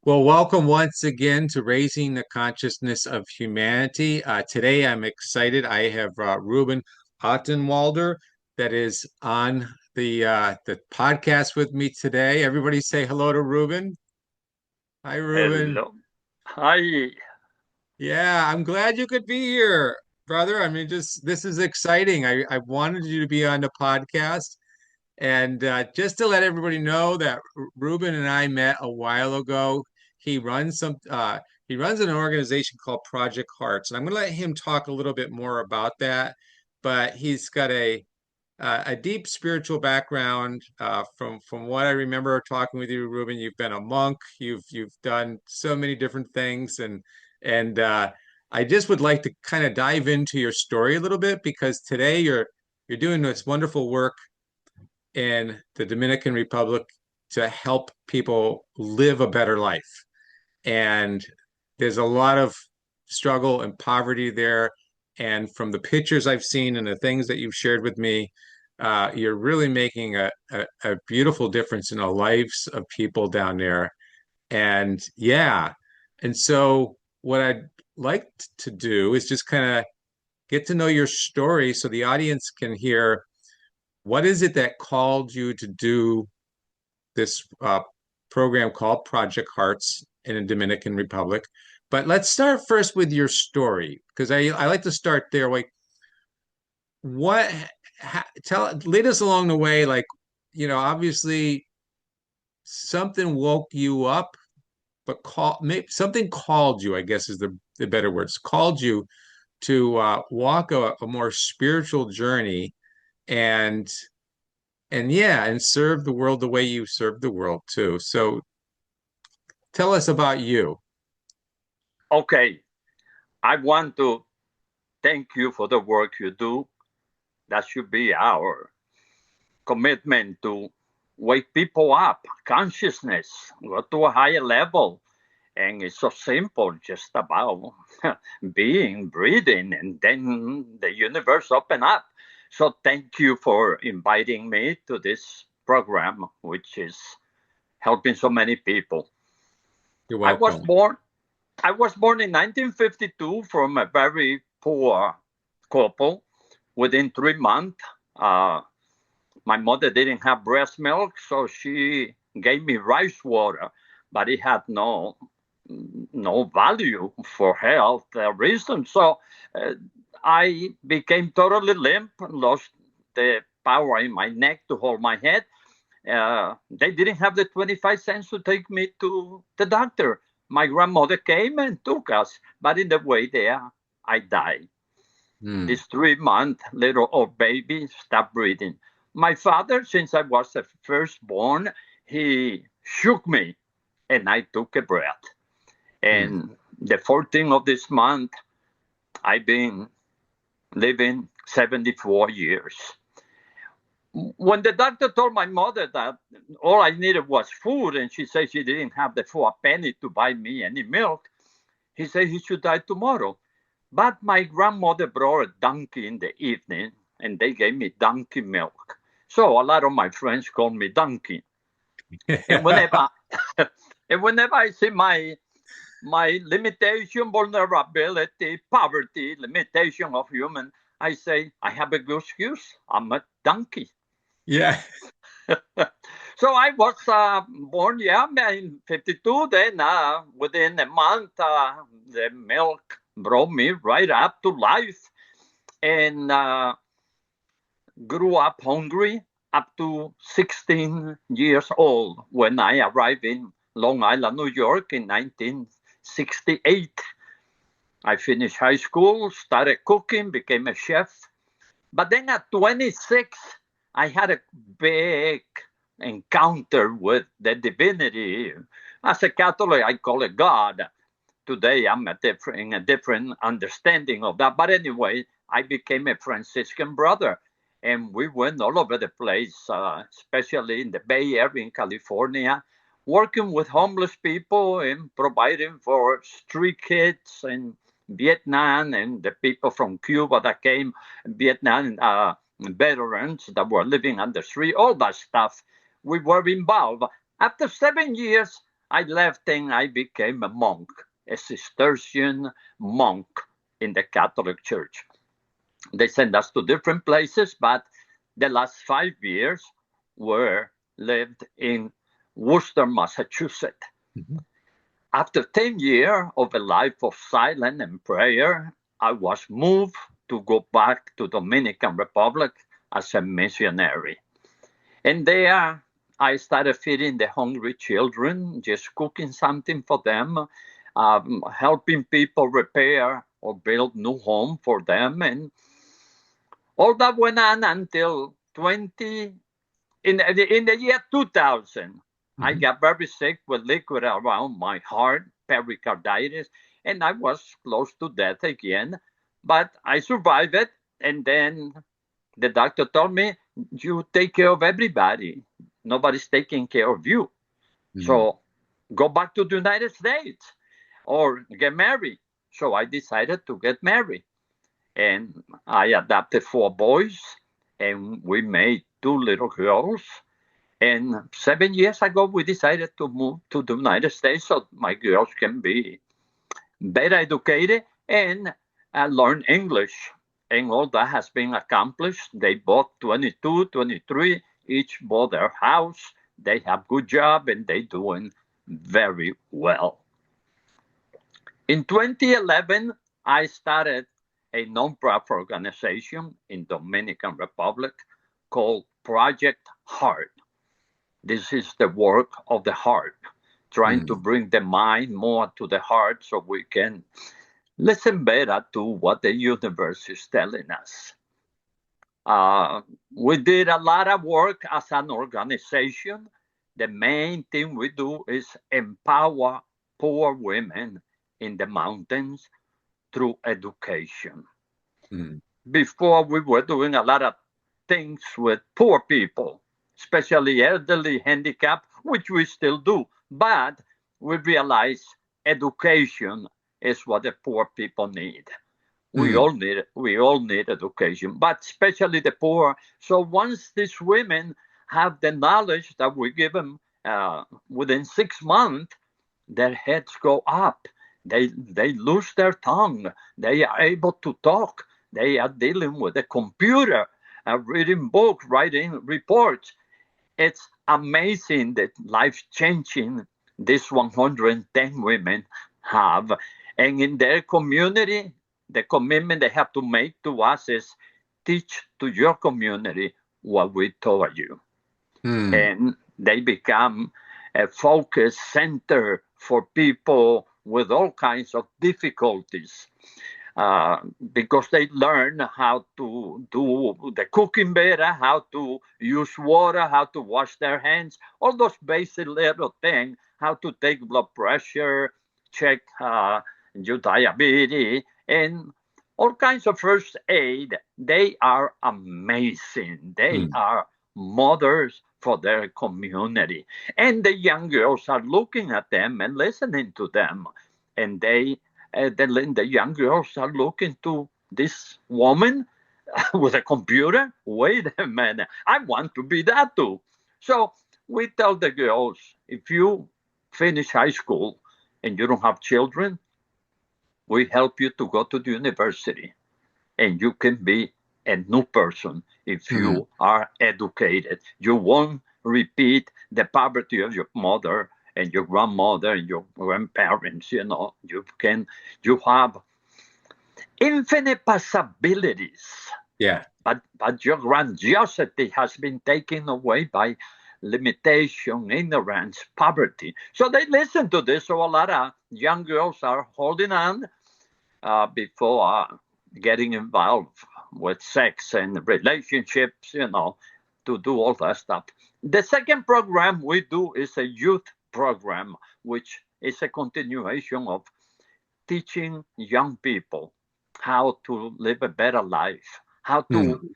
Well, welcome once again to Raising the Consciousness of Humanity. Today, I'm excited. I have Ruben Ottenwalder that is on the podcast with me today. Everybody say hello to Ruben. Hi, Ruben. Hello. Hi. Yeah, I'm glad you could be here, brother. I mean, just this is exciting. I wanted you to be on the podcast. And just to let everybody know that Ruben and I met a while ago. He runs some he runs an organization called Project Hearts, and I'm going to let him talk a little bit more about that. But he's got a deep spiritual background. From what I remember talking with you, Ruben, you've been a monk. You've done so many different things, and I just would like to kind of dive into your story a little bit because today you're doing this wonderful work in the Dominican Republic to help people live a better life. And there's a lot of struggle and poverty there. And from the pictures I've seen and the things that you've shared with me, you're really making a beautiful difference in the lives of people down there. And yeah, and so what I'd like to do is just kind of get to know your story so the audience can hear what is it that called you to do this program called Project Hearts in the Dominican Republic. But let's start first with your story because I like to start there. Like, what tell lead us along the way. Like, obviously something woke you up, but something called you. I guess is the better words. Called you to walk a more spiritual journey and and serve the world the way you serve the world too. So tell us about you. Okay. I want to thank you for the work you do. That should be our commitment to wake people up, consciousness, go to a higher level. And it's so simple, just about being, breathing, and then the universe open up. So thank you for inviting me to this program, which is helping so many people. You're I was welcome. born I was born in 1952 from a very poor couple. Within 3 months, my mother didn't have breast milk, so she gave me rice water, but it had no value for health reasons. So uh, I became totally limp, lost the power in my neck to hold my head. They didn't have the 25 cents to take me to the doctor. My grandmother came and took us, but in the way there, I died. Hmm. This 3 month little old baby stopped breathing. My father, since I was the firstborn, he shook me and I took a breath. Hmm. And the 14th of this month, I've been living 74 years. When the doctor told my mother that all I needed was food, and she said she didn't have the 4 penny to buy me any milk, he said he should die tomorrow. But my grandmother brought a donkey in the evening, and they gave me donkey milk. So a lot of my friends call me Donkey. And whenever and whenever I see my limitation, vulnerability, poverty, limitation of human, I say I have a good excuse. I'm a donkey. Yeah. So I was born, yeah, in 52. Then within a month, the milk brought me right up to life and grew up hungry up to 16 years old when I arrived in Long Island, New York in 1968. I finished high school, started cooking, became a chef. But then at 26, I had a big encounter with the divinity. As a Catholic, I call it God. Today, I'm in a different understanding of that. But anyway, I became a Franciscan brother. And we went all over the place, especially in the Bay Area in California, working with homeless people and providing for street kids in Vietnam and the people from Cuba that came, Vietnam veterans that were living on the street, all that stuff. We were involved. After 7 years, I left and I became a monk, a Cistercian monk in the Catholic Church. They sent us to different places, but the last 5 years were lived in Worcester, Massachusetts. Mhm. After 10 years of a life of silence and prayer, I was moved to go back to Dominican Republic as a missionary. And there I started feeding the hungry children, just cooking something for them, helping people repair or build new home for them. And all that went on until 20, in the year 2000. I Mhm. got very sick with liquid around my heart, pericarditis, and I was close to death again. But I survived it. And then the doctor told me, you take care of everybody. Nobody's taking care of you. Mhm. So go back to the United States or get married. So I decided to get married. And I adopted 4 boys, and we made 2 little girls. And 7 years ago, we decided to move to the United States so my girls can be better educated and learn English. And all that has been accomplished. They both 22, 23, each bought their house. They have good job and they doing very well. In 2011, I started a nonprofit organization in Dominican Republic called Project Heart. This is the work of the heart, trying to Mhm. bring the mind more to the heart so we can listen better to what the universe is telling us. Uh, we did a lot of work as an organization. The main thing we do is empower poor women in the mountains through education. Mhm. Before, we were doing a lot of things with poor people, especially elderly, handicapped, which we still do. But we realized education is what the poor people need. Mhm. We all need education, but especially the poor. So once these women have the knowledge that we give them within 6 months, their heads go up. They lose their tongue. They are able to talk. They are dealing with a computer, reading books, writing reports. It's amazing that life changing these 110 women have. And in their community, the commitment they have to make to us is teach to your community what we told you. Mhm. And they become a focus center for people with all kinds of difficulties because they learn how to do the cooking better, how to use water, how to wash their hands, all those basic little things, how to take blood pressure, check your diabetes, and all kinds of first aid. They are amazing. They Mhm. are mothers for their community. And the young girls are looking at them and listening to them. And the young girls are looking to this woman with a computer. Wait a minute, I want to be that too. So we tell the girls, if you finish high school and you don't have children, we help you to go to the university and you can be a new person if Mhm. you are educated. You won't repeat the poverty of your mother and your grandmother and your grandparents. You have infinite possibilities, Yeah. but your grandiosity has been taken away by limitation, ignorance, poverty. So they listen to this. So a lot of young girls are holding on before getting involved with sex and relationships, to do all that stuff. The second program we do is a youth program, which is a continuation of teaching young people how to live a better life, how to Mhm.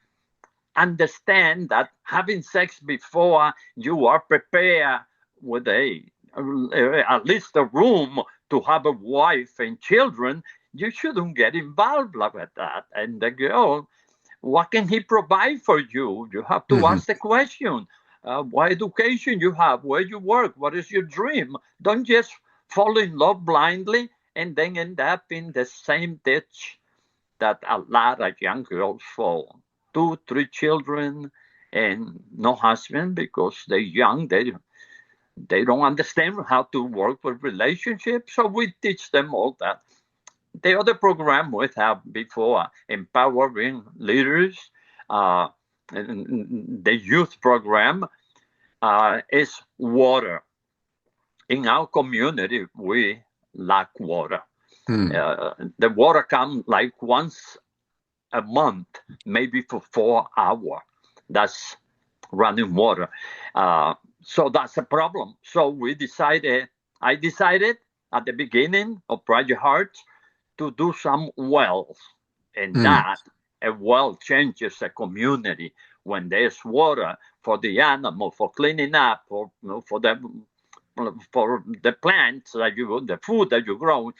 understand that having sex before you are prepared with at least a room to have a wife and children, you shouldn't get involved with that. And the girl, what can he provide for you? You have to Mhm. ask the question. what education you have, where you work, what is your dream. Don't just fall in love blindly and then end up in the same ditch that a lot of young girls fall. 2, 3 children and no husband because they're young. They don't understand how to work with relationships. So we teach them all that. The other program we have before, empowering leaders, uh, the youth program is water. In our community, we lack water. Hmm. The water comes like once a month, maybe for 4 hours. That's running water. So that's a problem. So I decided at the beginning of Project Heart to do some wells. And Hmm. that, a well changes a community when there's water for the animal, for cleaning up, for the plants that the food that you grow.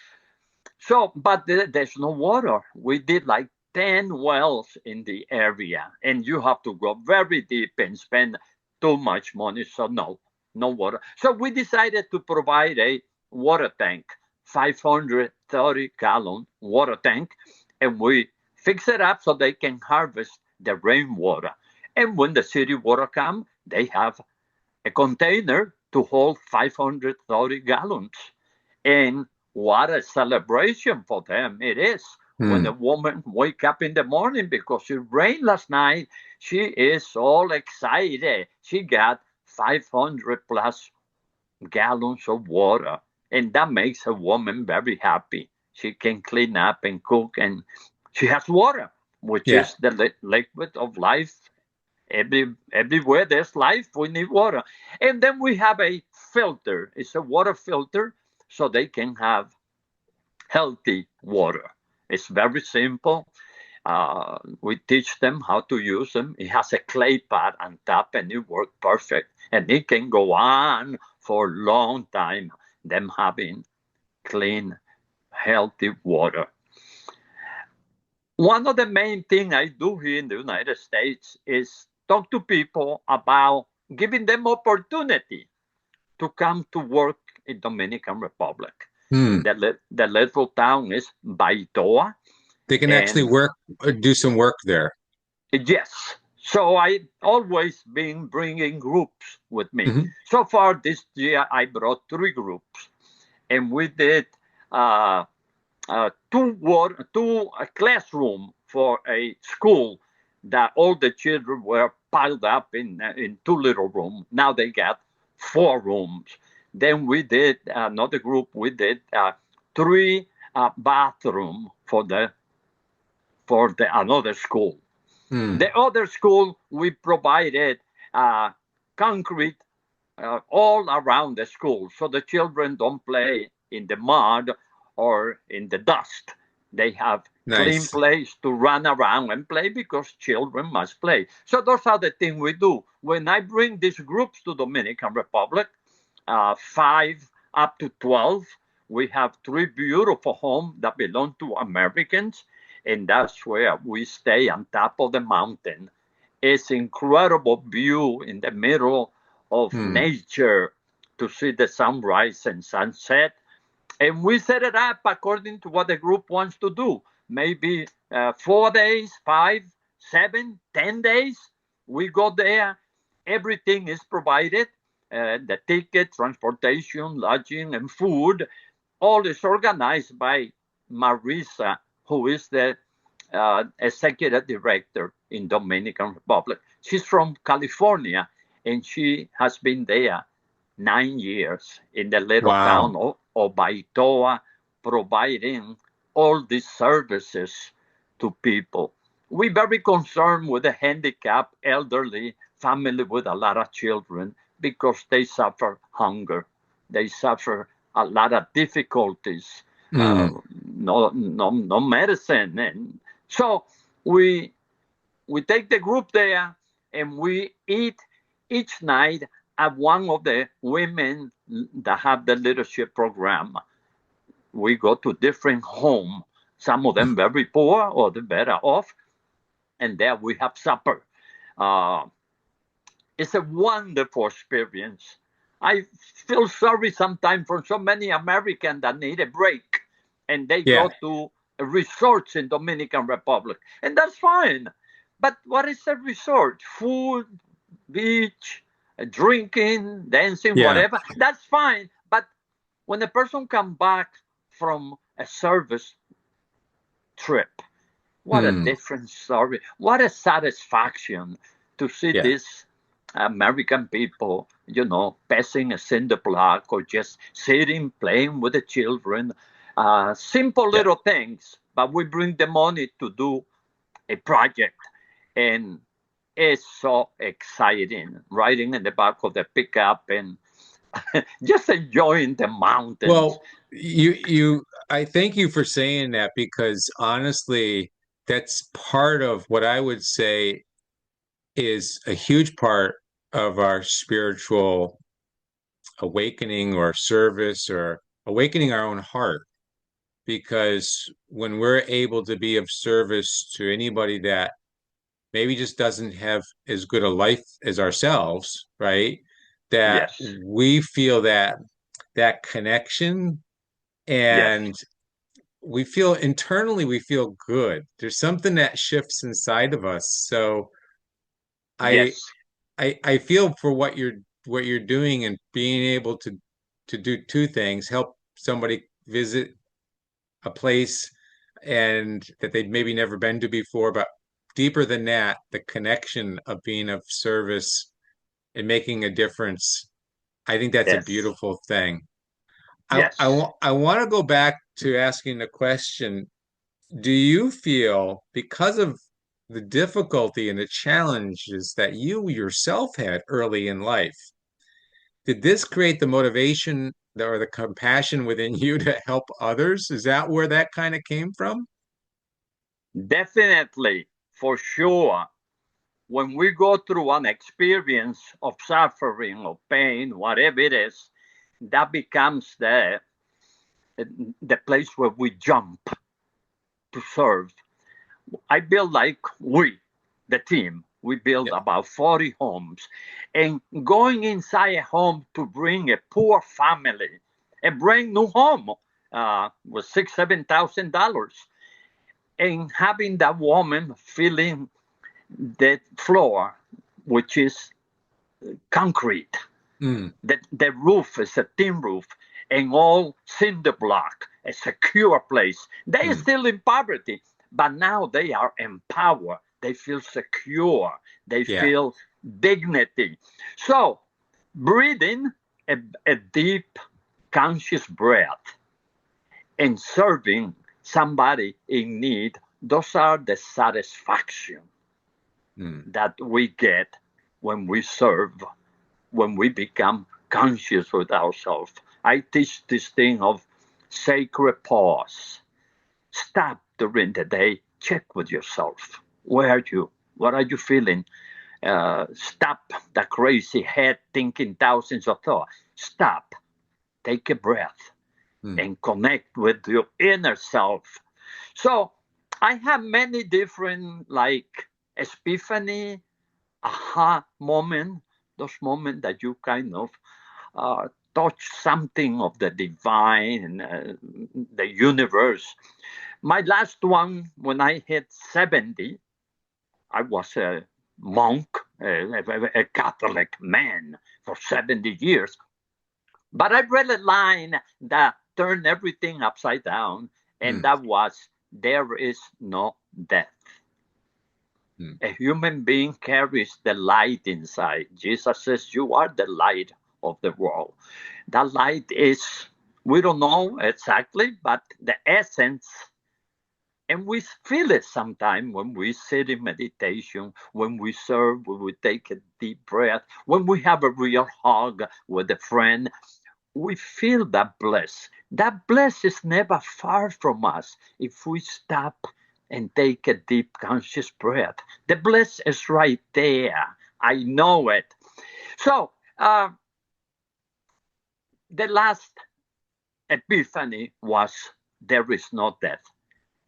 So, but there's no water. We did like 10 wells in the area, and you have to go very deep and spend too much money. So, no water. So, we decided to provide a water tank, 530-gallon water tank, and we fix it up so they can harvest the rainwater. And when the city water comes, they have a container to hold 530 gallons. And what a celebration for them it is when a Hmm. woman wake up in the morning because it rained last night. She is all excited. She got 500 plus gallons of water. And that makes a woman very happy. She can clean up and cook, and she has water, which Yeah. is the liquid of life. Everywhere there's life, we need water. And then we have a filter. It's a water filter so they can have healthy water. It's very simple. We teach them how to use them. It has a clay pot on top and it works perfect. And it can go on for a long time, them having clean, healthy water. One of the main things I do here in the United States is talk to people about giving them opportunity to come to work in Dominican Republic. Hmm. The little town is Baitoa, They can actually and work, do some work there. yes. So I always been bringing groups with me. Hmm. So far this year, I brought 3 groups, and we did uh, two a classroom for a school that all the children were piled up in 2 little rooms. Now they got 4 rooms. Then we did another group. We did 3 bathroom for the another school. Hmm. The other school we provided concrete all around the school so the children don't play in the mud or in the dust. They have clean Nice. place to run around and play because children must play. So those are the things we do. When I bring these groups to Dominican Republic, 5 up to 12, we have 3 beautiful homes that belong to Americans, and that's where we stay on top of the mountain. It's incredible view in the middle of Hmm. nature to see the sunrise and sunset. And we set it up according to what the group wants to do. Maybe 4 days, 5, 7, 10 days. We go there. Everything is provided. The ticket, transportation, lodging, and food. All is organized by Marisa, who is the executive director in Dominican Republic. She's from California, and she has been there 9 years in the little Wow. town of Baitoa, providing all these services to people. We're very concerned with the handicapped, elderly, family with a lot of children because they suffer hunger. They suffer a lot of difficulties. Uh, Hmm. no medicine, and so we we take the group there and we eat each night at one of the women that have the leadership program. We go to different homes, some of them very poor or the better off, and there we have supper. Uh, It's a wonderful experience. I feel sorry sometimes for so many Americans that need a break and they Yeah. go to resorts in Dominican Republic. And that's fine. But what is a resort? Food, beach, drinking, dancing, Yeah. whatever. That's fine. But when a person comes back from a service trip, what a Hmm. different story. What a satisfaction to see Yeah. these American people, passing a cinder block or just sitting, playing with the children. Simple Yeah. little things, but we bring the money to do a project. And it's so exciting riding in the back of the pickup and just enjoying the mountains. Well, I thank you for saying that because honestly, that's part of what I would say is a huge part of our spiritual awakening or service or awakening our own heart. Because when we're able to be of service to anybody that maybe just doesn't have as good a life as ourselves, right? That Yes, we feel that connection yes, and we feel good. There's something that shifts inside of us. So I yes, I feel for what you're doing and being able to do two things, help somebody visit a place and that they'd maybe never been to before, but deeper than that, the connection of being of service and making a difference. I think that's a yes, beautiful thing. yes. I want to go back to asking the question, do you feel because of the difficulty and the challenges that you yourself had early in life, did this create the motivation or the compassion within you to help others? Is that where that kind of came from? Definitely, for sure. When we go through an experience of suffering or pain, whatever it is, that becomes the place where we jump to serve. I build the team, we build Yeah. about 40 homes. And going inside a home to bring a poor family, a brand new home, was $7,000. And having that woman feeling the floor, which is concrete. Mm, The roof is a tin roof and all cinder block, a secure place. They are mm. still in poverty, but now they are empowered. They feel secure. They Yeah. feel dignity. So, breathing a deep, conscious breath and serving somebody in need, those are the satisfaction Mm. that we get when we serve, when we become conscious with ourselves. I teach this thing of sacred pause. Stop during the day, check with yourself. Where are you? What are you feeling? Stop the crazy head thinking thousands of thoughts. Stop, take a breath, Mm. and connect with your inner self. So I have many different like epiphany, aha moment, those moments that you kind of touch something of the divine, the universe. My last one, when I hit 70, I was a monk, a Catholic man for 70 years. But I read a line that turned everything upside down, and Mm. that was, there is no death. Mm. A human being carries the light inside. Jesus says, you are the light of the world. That light is, we don't know exactly, but the essence, and we feel it sometimes when we sit in meditation, when we serve, when we take a deep breath, when we have a real hug with a friend, we feel that bliss. That bliss is never far from us if we stop and take a deep conscious breath. The bliss is right there. I know it. So, the last epiphany was, there is no death.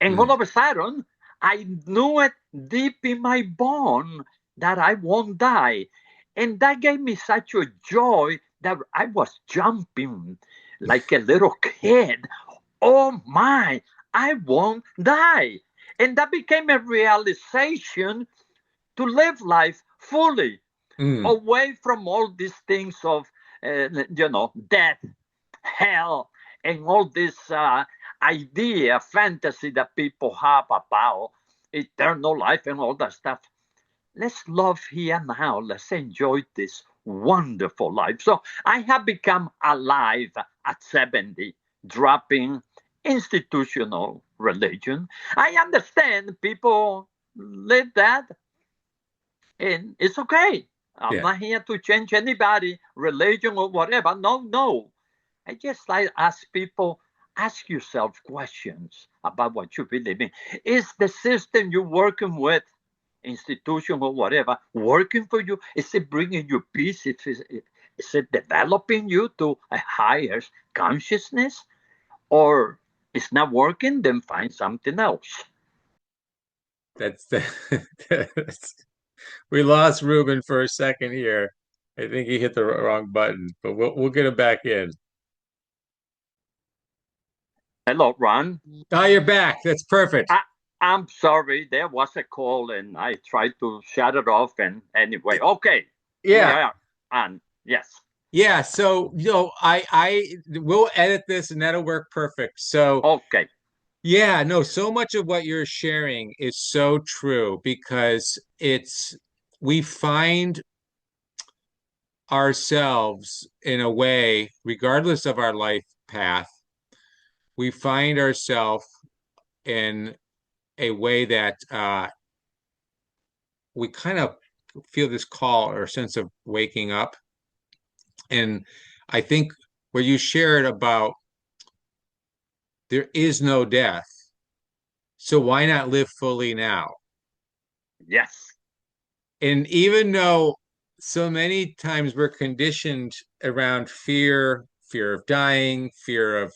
And all Mm. of a sudden, I knew it deep in my bone that I won't die. And that gave me such a joy that I was jumping like a little kid. Oh my, I won't die. And that became a realization to live life fully, Mm, away from all these things of, death, hell, and all this idea, fantasy that people have about eternal life and all that stuff. Let's love here now. Let's enjoy this wonderful life. So I have become alive at 70, dropping institutional religion. I understand people live that, and it's okay. I'm yeah. not here to change anybody, religion or whatever. No, no. I just like ask people, ask yourself questions about what you believe in. Is the system you're working with, institution or whatever, working for you? Is it bringing you peace? Is it developing you to a higher consciousness? Or it's not working? Then find something else. That's the we lost Ruben for a second here. I think he hit the wrong button, but we'll get him back in. Hello, Ron. Oh, you're back. That's perfect. I, I'm sorry, there was a call and I tried to shut it off. And anyway, okay, we Yeah. are on. Yes. Yeah, so I will edit this and that'll work perfect. So Okay. yeah, no, so much of what you're sharing is so true because we find ourselves in a way, regardless of our life path, we find ourselves in a way that we kind of feel this call or sense of waking up. And I think where you shared about there is no death, so why not live fully now? Yes. And even though so many times we're conditioned around fear, fear of dying, fear of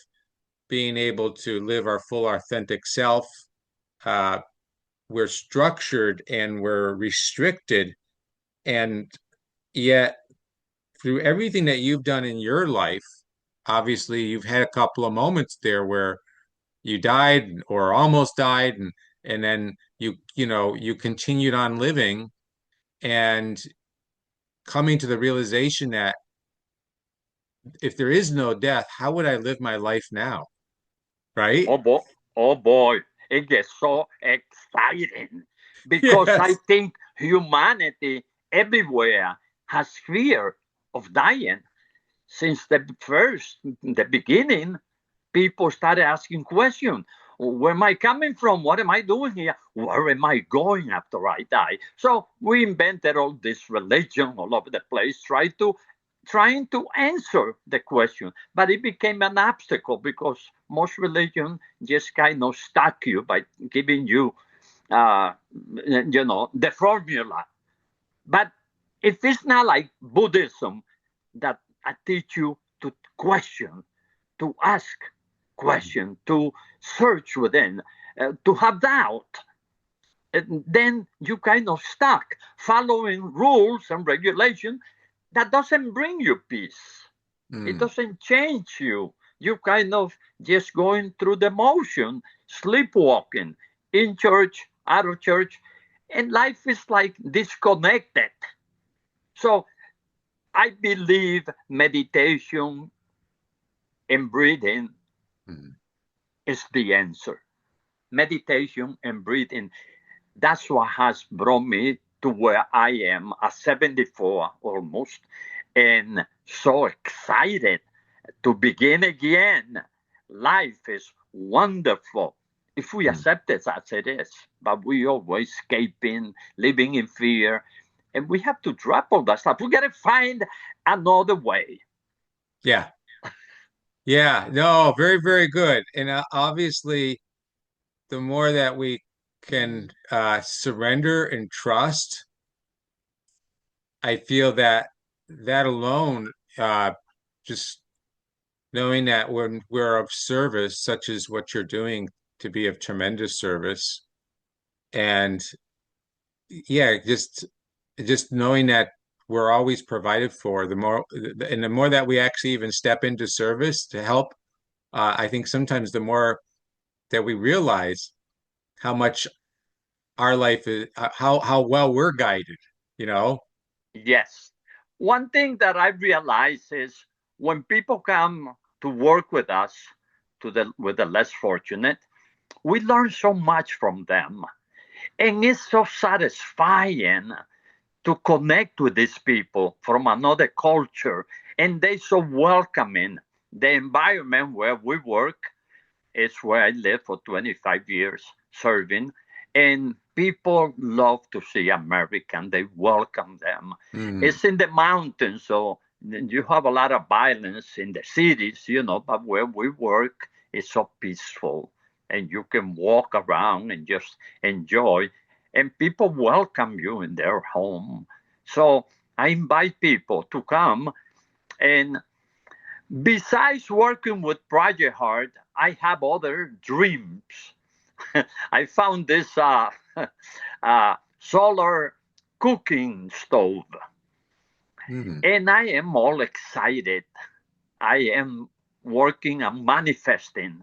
being able to live our full authentic self, uh, we're structured and we're restricted. And yet, through everything that you've done in your life, obviously you've had a couple of moments there where you died or almost died, and then you continued on living and coming to the realization that if there is no death, how would I live my life now? Right? Oh boy. Oh boy. It gets so exciting because I Yes. think humanity everywhere has fear of dying. Since the beginning, people started asking questions. Where am I coming from? What am I doing here? Where am I going after I die? So we invented all this religion all over the place, trying to answer the question. But it became an obstacle because most religion just kind of stuck you by giving you, the formula. But if it's not like Buddhism that I teach you to question, to ask question, to search within, to have doubt, and then you kind of stuck following rules and regulation that doesn't bring you peace. It Mm. doesn't change you. You kind of just going through the motion, sleepwalking, in church, out of church, and life is like disconnected. So I believe meditation and breathing Mm. is the answer. Meditation and breathing, that's what has brought me to where I am at 74 almost, and so excited to begin again. Life is wonderful if we Mm. accept it as it is, but we always escaping, living in fear, and we have to drop all that stuff. We got to find another way. Yeah. Yeah. No, very, very good. And obviously, the more that we can surrender and trust, I feel that that alone, just knowing that when we're of service, such as what you're doing to be of tremendous service, and yeah, just knowing that we're always provided for, the more that we actually even step into service to help, I think sometimes the more that we realize how much our life is, how well we're guided, you know? Yes. One thing that I realize is when people come to work with us, with the less fortunate, we learn so much from them. And it's so satisfying to connect with these people from another culture. And they're so welcoming. The environment where we work is where I lived for 25 years serving. And people love to see American. They welcome them. Mm, It's in the mountains, so you have a lot of violence in the cities, but where we work, it's so peaceful. And you can walk around and just enjoy. And people welcome you in their home. So I invite people to come. And besides working with Project Heart, I have other dreams. I found this solar cooking stove, mm. and I am all excited. I am working and manifesting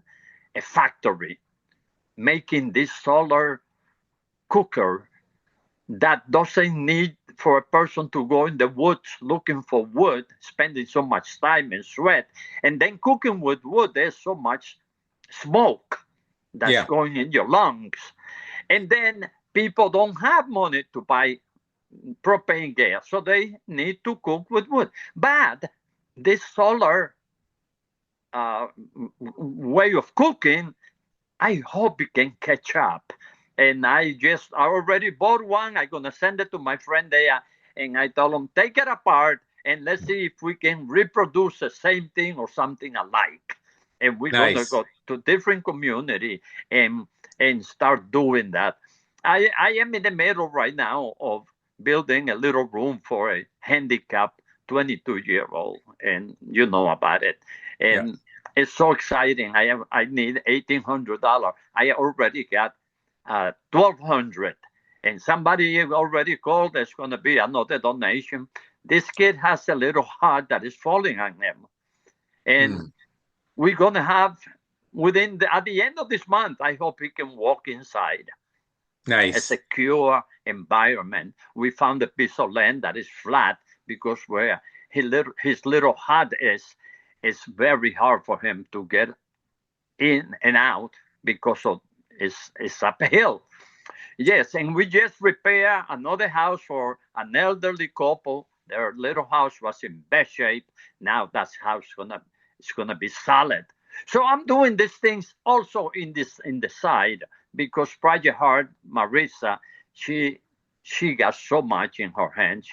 a factory making this solar cooker that doesn't need for a person to go in the woods looking for wood, spending so much time and sweat, and then cooking with wood. There's so much smoke that's Yeah, going in your lungs. And then people don't have money to buy propane gas, so they need to cook with wood. But this solar uh, way of cooking, I hope it can catch up. And I already bought one. I'm gonna send it to my friend there, and I told him take it apart and let's see if we can reproduce the same thing or something alike. And we're gonna nice. go to different community and start doing that. I am in the middle right now of building a little room for a handicapped 22-year-old, and you know about it. Yeah, And it's so exciting. I need $1,800. I already got 1,200, and somebody already called. There's going to be another donation. This kid has a little heart that is falling on him, and mm, we're going to have at the end of this month. I hope he can walk inside a nice. secure environment. We found a piece of land that is flat because where his little hut is, it's very hard for him to get in and out because of it's up a hill. Yes, and we just repair another house for an elderly couple. Their little house was in bad shape. Now that house it's gonna be solid. So I'm doing these things also in the side because Project Heart, Marissa, she she got so much in her hand.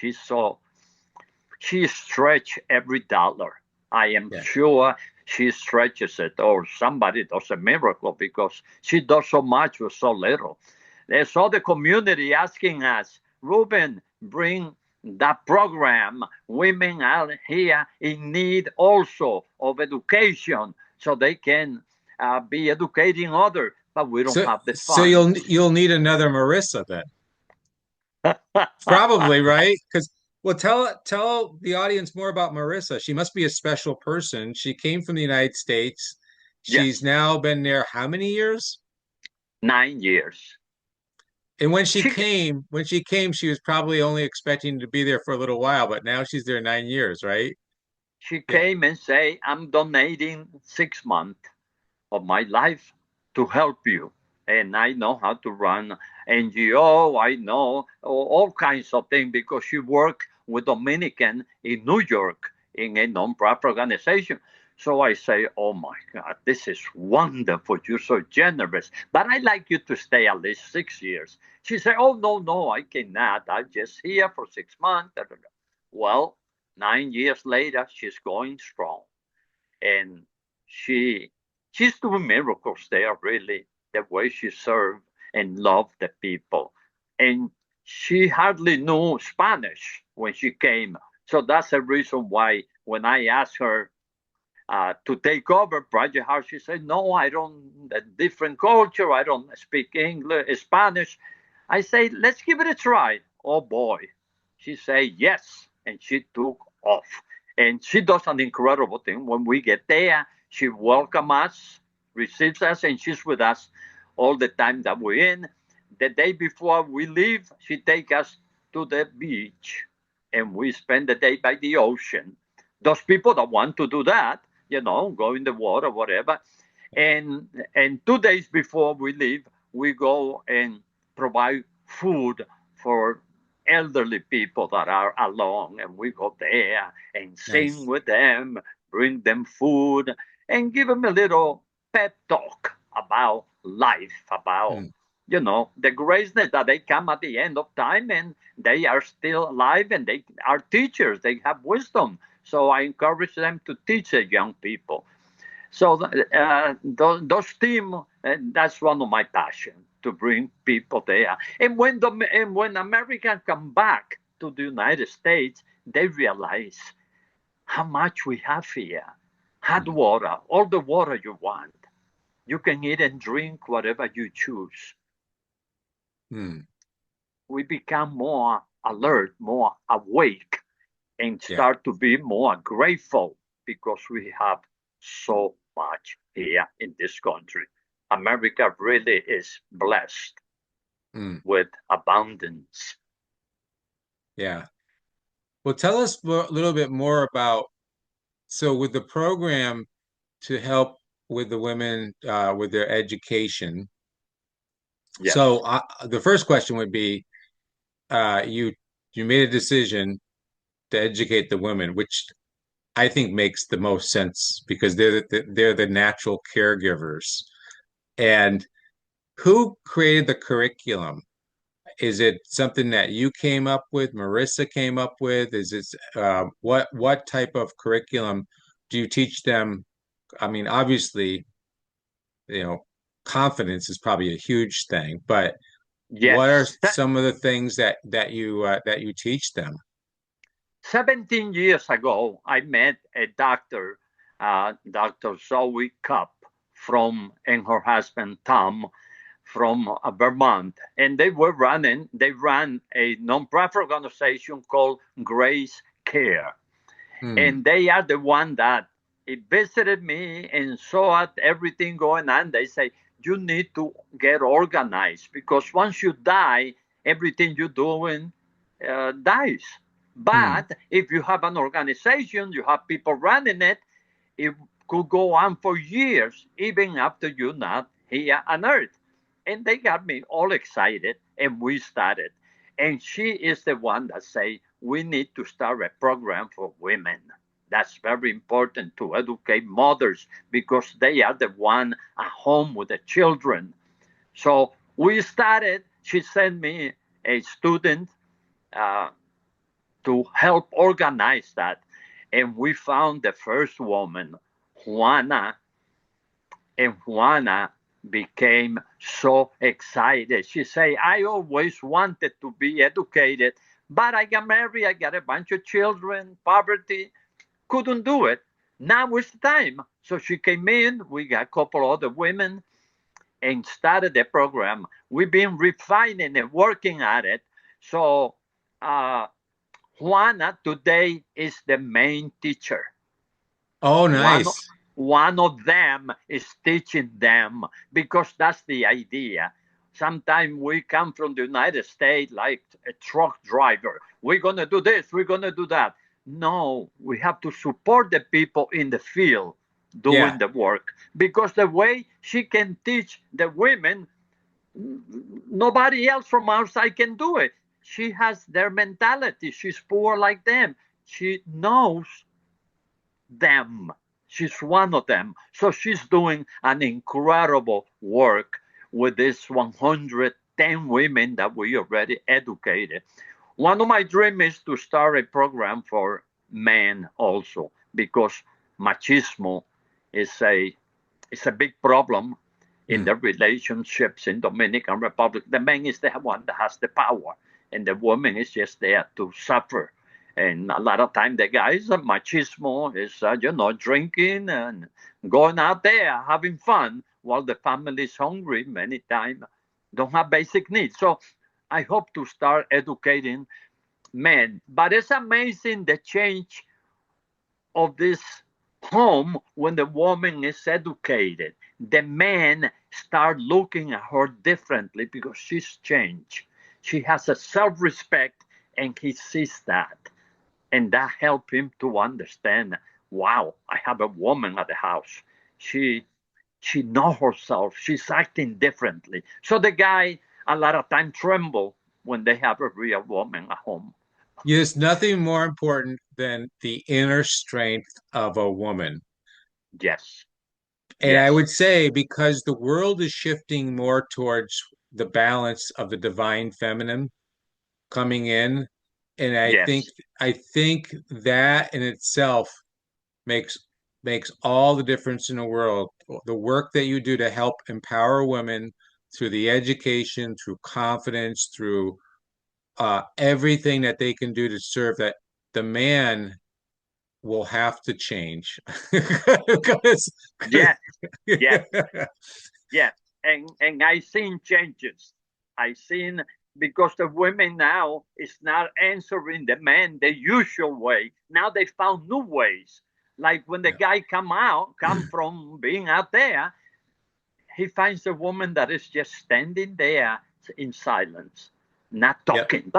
She stretched every dollar. I am Yeah. sure she stretches it, or somebody does a miracle because she does so much with so little. There's all the community asking us, Ruben, bring that program. Women are here in need also of education so they can be educating others, but we don't So have the so funds. you'll need another Marissa then. Probably, right? Because well, tell the audience more about Marissa. She must be a special person. She came from the United States. She's Yes, now been there how many years? 9 years. And She when she came, she was probably only expecting to be there for a little while, but now she's there 9 years, right? she Yeah. came and say, I'm donating 6 months of my life to help you. And I know how to run NGO. I know all kinds of things because she worked with Dominican in New York in a non-profit organization. So I say, oh my God, this is wonderful. You're so generous. But I'd like you to stay at least 6 years. She said, oh, no, no, I cannot. I'm just here for 6 months. Well, 9 years later, she's going strong. And she she's doing miracles there, really, the way she served and loved the people. And she hardly knew Spanish when she came. So that's the reason why when I asked her to take over Project House, she said, no, I don't, a different culture. I don't speak English, Spanish. I say, let's give it a try. Oh boy. She said, yes. and she took off. And she does an incredible thing. When we get there, she welcomes us, receives us, and she's with us all the time that we're in. The day before we leave, she takes us to the beach, and we spend the day by the ocean. Those people that want to do that, go in the water, whatever. And 2 days before we leave, we go and provide food for elderly people that are alone, and we go there and sing Nice. with them, bring them food, and give them a little pep talk about life, about Mm, the greatness that they come at the end of time, and they are still alive, and they are teachers. They have wisdom. So I encourage them to teach the young people. So those team, that's one of my passions, to bring people there. And when Americans come back to the United States, they realize how much we have here. Hot mm, water, all the water you want. You can eat and drink whatever you choose. mm. We become more alert, more awake, and Yeah. start to be more grateful because we have so much here in this country. America really is blessed Mm, with abundance. yeah. Well, tell us a little bit more about, so with the program to help with the women with their education. Yes. So the first question would be, you made a decision to educate the women, which I think makes the most sense because they're the natural caregivers. And who created the curriculum? Is it something that you came up with, Marissa came up with? Is it what type of curriculum do you teach them? I mean, obviously, you know, confidence is probably a huge thing, but what are Yes. some of the things that you teach them? 17 years ago, I met a doctor, Dr. Zoe Cup, and her husband Tom from Vermont, and they ran a nonprofit organization called Grace Care, Hmm. and they are the one that it visited me and saw everything going on. They say you need to get organized because once you die, everything you're doing dies. Hmm. But if you have an organization, you have people running it, it could go on for years, even after you're not here on Earth. And they got me all excited, and we started. And she is the one that say we need to start a program for women. That's very important to educate mothers because they are the one at home with the children. So we started. She sent me a student uh, to help organize that, and we found the first woman, Juana, and Juana became so excited. She said, I always wanted to be educated, but I got married, I got a bunch of children, poverty, couldn't do it. Now it's time. So she came in, we got a couple other women, and started the program. We've been refining and working at it. So uh, Juana today is the main teacher. Oh, One, nice. one of them is teaching them because that's the idea. Sometimes we come from the United States like a truck driver. We're going to do this, we're going to do that. No, we have to support the people in the field doing Yeah. the work because the way she can teach the women, nobody else from outside can do it. She has their mentality. She's poor like them. She knows them. She's one of them. So she's doing an incredible work with this 110 women that we already educated. One of my dreams is to start a program for men also because machismo is a big problem in Hmm. the relationships in Dominican Republic. The man is the one that has the power, and the woman is just there to suffer. And a lot of time the guys, machismo is, drinking and going out there having fun while the family is hungry. Many times don't have basic needs. So I hope to start educating men. But it's amazing the change of this home when the woman is educated. The men start looking at her differently because she's changed. She has a self-respect, and he sees that, and that helped him to understand. Wow, I have a woman at the house. She she knows herself. She's acting differently. So the guy a lot of time tremble when they have a real woman at home. There's nothing more important than the inner strength of a woman. Yes, And I yes, would say because the world is shifting more towards the balance of the divine feminine coming in, and yes. I think that in itself makes makes all the difference in the world. The work that you do to help empower women through the education, through confidence, through everything that they can do to serve that the man will have to change. 'Cause- Yes, 'cause- yes. Yes, and I seen changes. I seen because the women now is not answering the men the usual way. Now they found new ways. Like when the yeah. guy come from being out there, he finds a woman that is just standing there in silence, not Yep. talking.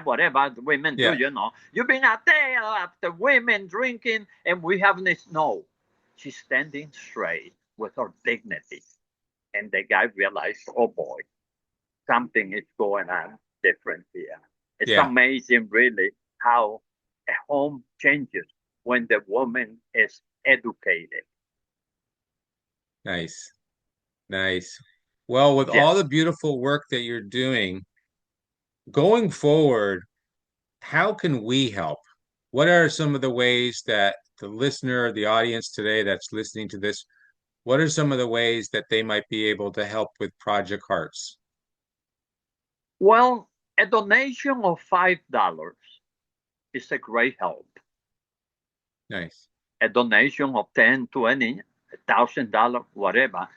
Whatever the women do, Yeah. you know. You've been out there after women drinking, and we have this. No, she's standing straight with her dignity, and the guy realized, oh boy, something is going on different here. It's Yeah. amazing, really, how a home changes when the woman is educated. Nice. Nice. Well, with all the Yes. beautiful work that you're doing going forward, how can we help? What are some of the ways that the listener, the audience today that's listening to this, what are some of the ways that they might be able to help with Project Hearts? Well, a donation of $5 is a great help. Nice. A donation of 10, 20, $1,000, whatever.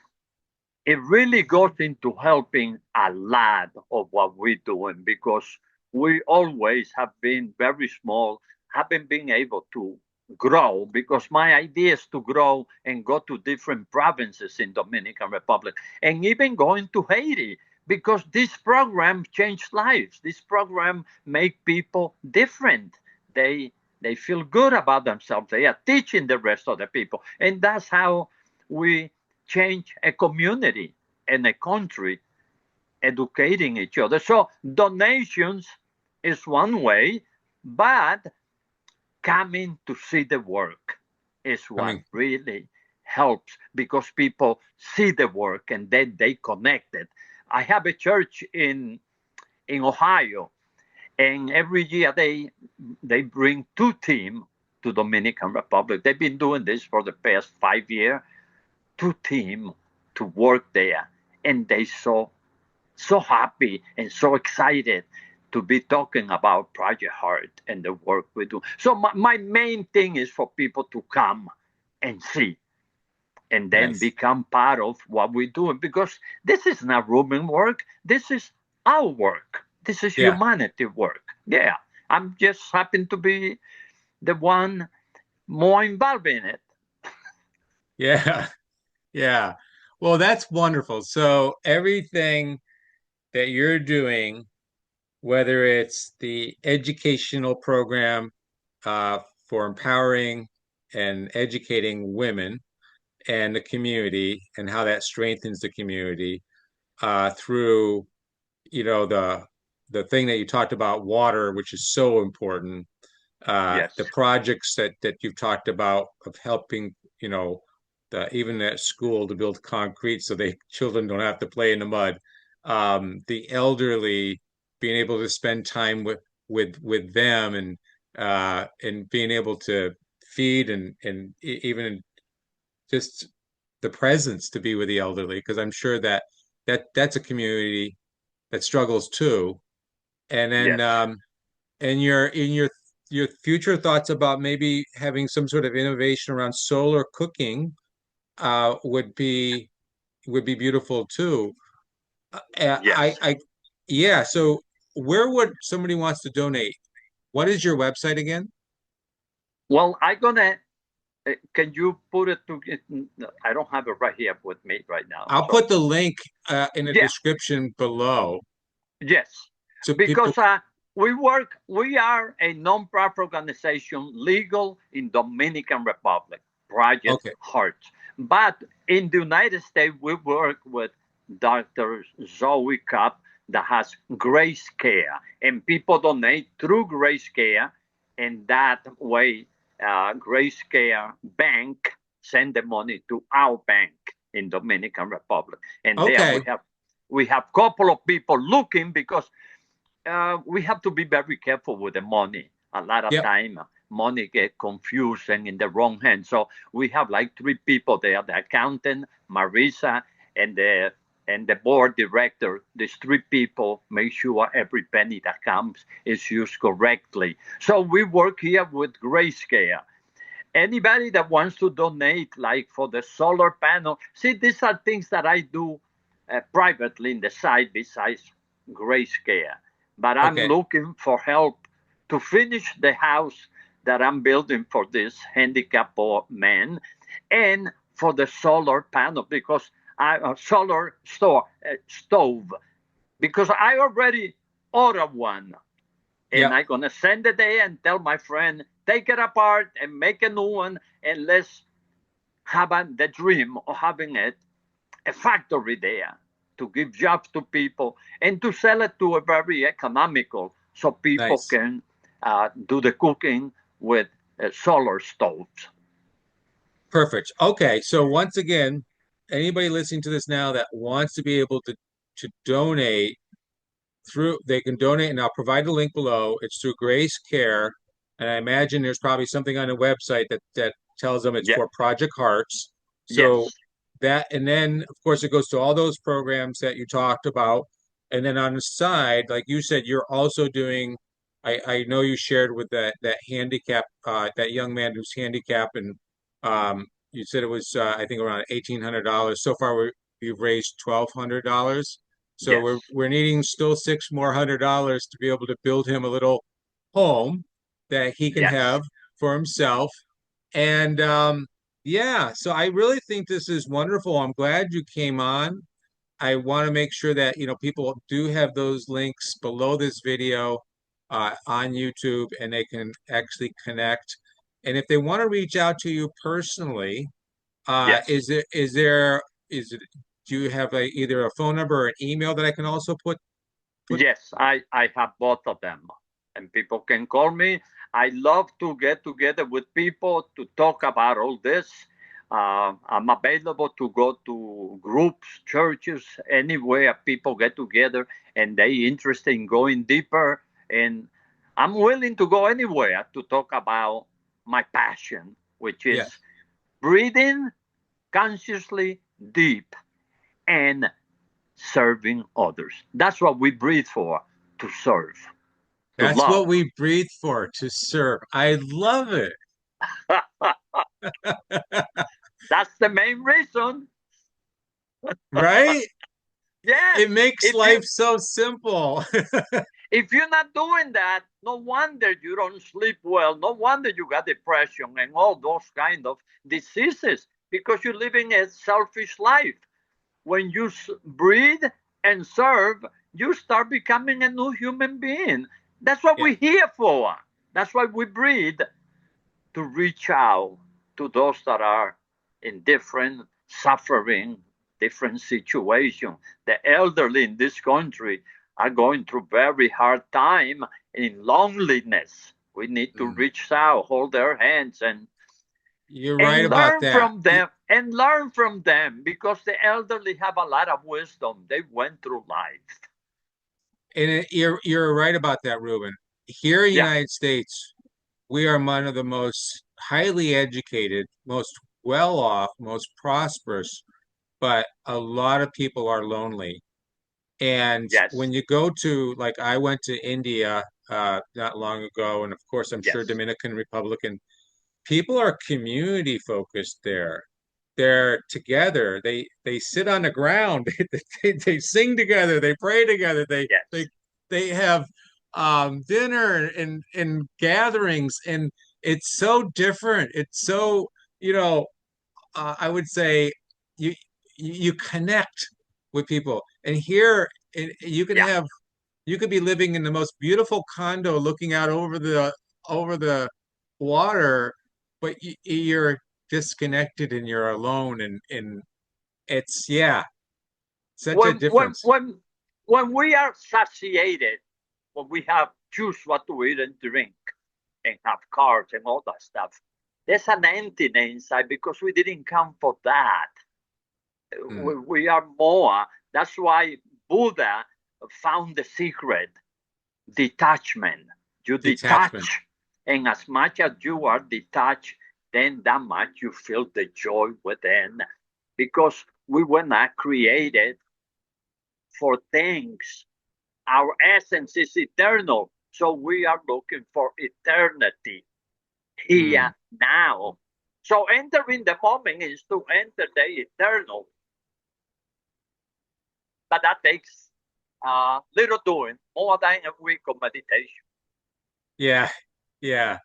It really goes into helping a lot of what we're doing because we always have been very small, haven't been able to grow because my idea is to grow and go to different provinces in Dominican Republic and even going to Haiti because this program changed lives. This program make people different. They feel good about themselves. They are teaching the rest of the people. And that's how we change a community and a country, educating each other. So donations is one way, but coming to see the work is I what mean, really helps because people see the work and then they connect it. I have a church in Ohio, and every year they bring two teams to Dominican Republic. They've been doing this for the past 5 years. Two teams to work there, and they so happy and so excited to be talking about Project Heart and the work we do. So my main thing is for people to come and see and then nice. become part of what we're doing because this is not Ruben work. This is our work. This is Yeah. humanity work. Yeah. I'm just happen to be the one more involved in it. Yeah. Yeah. Well, that's wonderful. So everything that you're doing, whether it's the educational program uh, for empowering and educating women and the community and how that strengthens the community through, the thing that you talked about, water, which is so important. The Yes. projects that you've talked about of helping, even at school to build concrete so they children don't have to play in the mud. The elderly being able to spend time with them and being able to feed and even just the presence to be with the elderly because I'm sure that's a community that struggles too. And then Yes. and your future thoughts about maybe having some sort of innovation around solar cooking would be beautiful too. Yes. Yeah. So where would somebody wants to donate? What is your website again? Well, I'm gonna. Can you put it to? I don't have it right here with me right now. I'll So put the link in the yeah, description below yes, so people. because we are a non-profit organization legal in Dominican Republic, Project Okay, Heart. But in the United States, we work with Dr. Zoe Cup that has Grace Care, and people donate through Grace Care, and that way, Grace Care Bank send the money to our bank in Dominican Republic, and there okay, we have couple of people looking because we have to be very careful with the money. A lot of yep, time, money get confused and in the wrong hands. So we have like three people there: the accountant, Marisa, and the board director. These three people make sure every penny that comes is used correctly. So we work here with Grayscale. Anybody that wants to donate, like for the solar panel, see, these are things that I do privately in the side besides Grayscale. But I'm okay. looking for help to finish the house that I'm building for this handicapped man, and for the solar panel because solar stove, because I already ordered one, and Yep. I'm gonna send it there and tell my friend take it apart and make a new one, and let's have the dream of having a factory there to give jobs to people and to sell it to a very economical, so people Nice. can do the cooking with solar stoves. Perfect. Okay. So once again, anybody listening to this now that wants to be able to donate through, they can donate, and I'll provide the link below. It's through Grace Care, and I imagine there's probably something on the website that tells them it's Yeah. for Project Hearts. So Yes. that, and then of course it goes to all those programs that you talked about, and then on the side, like you said, you're also doing. I know you shared with that handicap that young man who's handicapped, and you said it was I think around $1,800. So far we've raised $1,200. So Yes. we're needing still $600 to be able to build him a little home that he can Yes. have for himself. And yeah, so I really think this is wonderful. I'm glad you came on. I want to make sure that people do have those links below this video on YouTube, and they can actually connect. And if they want to reach out to you personally, Yes. is it do you have either a phone number or an email that I can also put? Yes, I have both of them. And people can call me. I love to get together with people to talk about all this. I'm available to go to groups, churches, anywhere people get together and they interested in going deeper. And I'm willing to go anywhere to talk about my passion, which is Yes, breathing consciously deep and serving others. That's what we breathe for, to serve, to that's what love. we breathe for, to serve. I love it. That's the main reason. Right? Yes. It makes If life you so simple. if you're not doing that, no wonder you don't sleep well. No wonder you got depression and all those kind of diseases because you're living a selfish life. When you breathe and serve, you start becoming a new human being. That's what Yeah. we're here for. That's why we breathe, to reach out to those that are in different suffering, different situations. The elderly in this country are going through very hard time in loneliness. We need to Mm. reach out, hold their hands, You're right and about learn that. from them, and learn from them, because the elderly have a lot of wisdom. They went through life. You're right about that, Ruben. Here in the Yeah. United States, we are one of the most highly educated, most well off, most prosperous, but a lot of people are lonely. And when Yes. you go to, like, I went to India not long ago, and of course, I'm sure Yes. Dominican Republic, and people are community focused there. They're together. They sit on the ground. They sing together. They pray together. They Yes. they have dinner and gatherings, and it's so different. It's so, you know, I would say you you connect with people. And here you can Yeah. have you could be living in the most beautiful condo looking out over the water, but you're disconnected and you're alone, and it's, yeah, such a When when difference. when when we are satiated, when we have choose what to eat and drink and have cars and all that stuff, there's an emptiness inside because we didn't come for that. Mm. We are more. That's why Buddha found the secret: detachment. You Detachment. detach, and as much as you are detached, then that much you feel the joy within, because we were not created for things. Our essence is eternal, so we are looking for eternity Mm. here now. So entering the moment is to enter the eternal, but that takes little doing, more than a week of meditation. Yeah, yeah,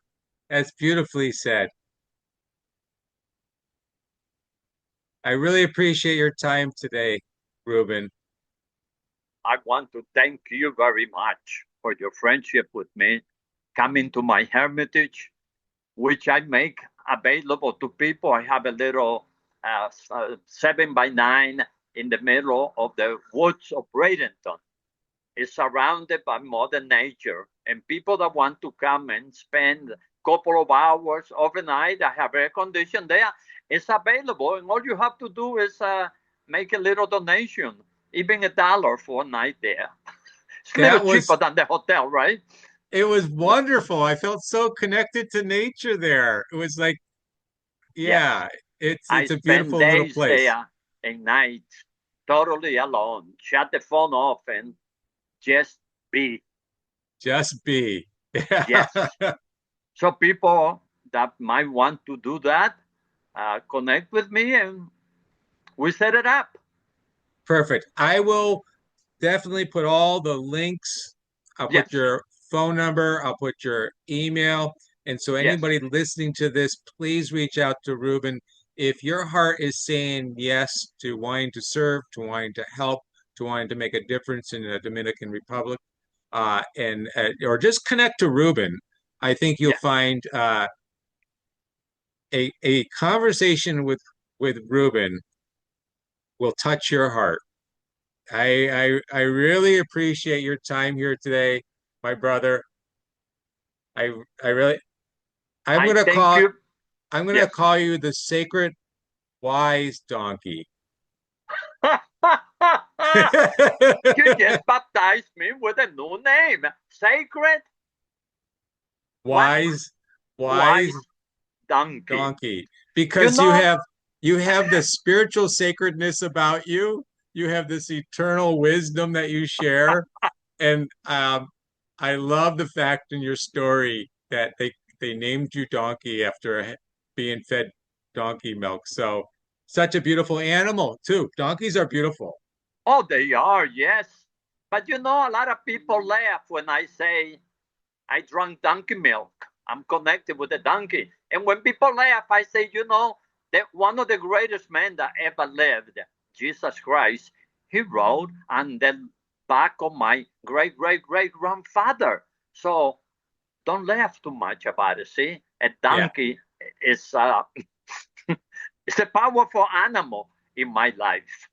that's beautifully said. I really appreciate your time today, Ruben. I want to thank you very much for your friendship with me, coming to my hermitage, which I make available to people. I have a little 7 by 9 in the middle of the woods of Bradenton. It's surrounded by Mother Nature, and people that want to come and spend a couple of hours overnight, I have air conditioned there. It's available, and all you have to do is make a little donation, even $1 for a night there. It's a little That cheaper was than the hotel, right? It was wonderful. I felt so connected to nature there. It was like, Yes. yeah, I it's a spend beautiful little days place. there and nights totally alone. Shut the phone off and just be. Just be. Yeah. Yes. So people that might want to do that, connect with me and we set it up. Perfect. I will definitely put all the links. I'll put Yes. your phone number, I'll put your email. And so Yes. anybody listening to this, please reach out to Ruben. If your heart is saying yes to wanting to serve, to wanting to help, to wanting to make a difference in the Dominican Republic, and or just connect to Ruben, I think you'll Yes. find a conversation with Ruben will touch your heart. I really appreciate your time here today, my brother. I I really I'm I gonna thank call you. I'm gonna Yes. call you the sacred wise donkey. You just baptized me with a new name. Sacred what? Wise, wise Wise donkey. donkey. You Because know, you have the spiritual sacredness about you. You have this eternal wisdom that you share. And I love the fact in your story that they named you Donkey after being fed donkey milk. So such a beautiful animal too. Donkeys are beautiful. oh, they are, yes. But you know, a lot of people laugh when I say I drank donkey milk. I'm connected with the donkey. And when people laugh, I say, you know, that one of the greatest men that ever lived, Jesus Christ, he rode on the back of my great great great grandfather. So don't laugh too much about it. See, a Yeah. donkey is it's a powerful animal in my life.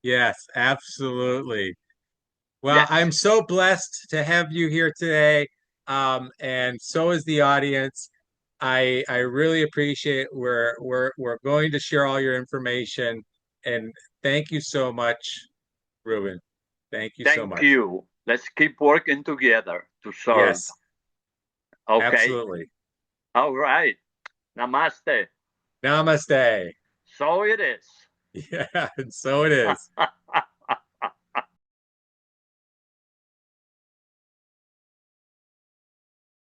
Yes, absolutely. Well, Yes, I'm so blessed to have you here today. And so is the audience. I really appreciate we're going to share all your information. And thank you so much, Ruben. Thank you so thank much. you. Let's keep working together to serve. Yes, Okay. absolutely. All right. Namaste. Namaste. So it is. Yeah, and so it is.